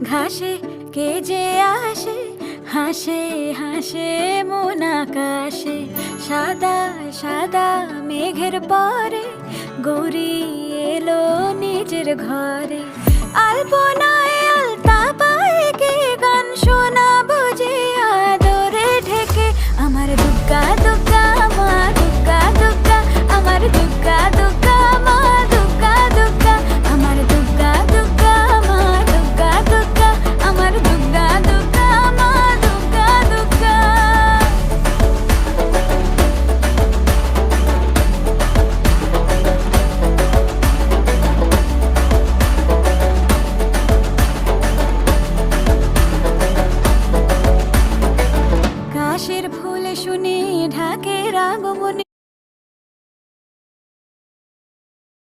ঘাসে কে যে আসে, হাসে হাসে মন আকাশে। সাদা সাদা মেঘের পরে গৌরী এলো নিজের ঘরে। আলপনায় আলতা পায়ে কে গান শোনাবো যে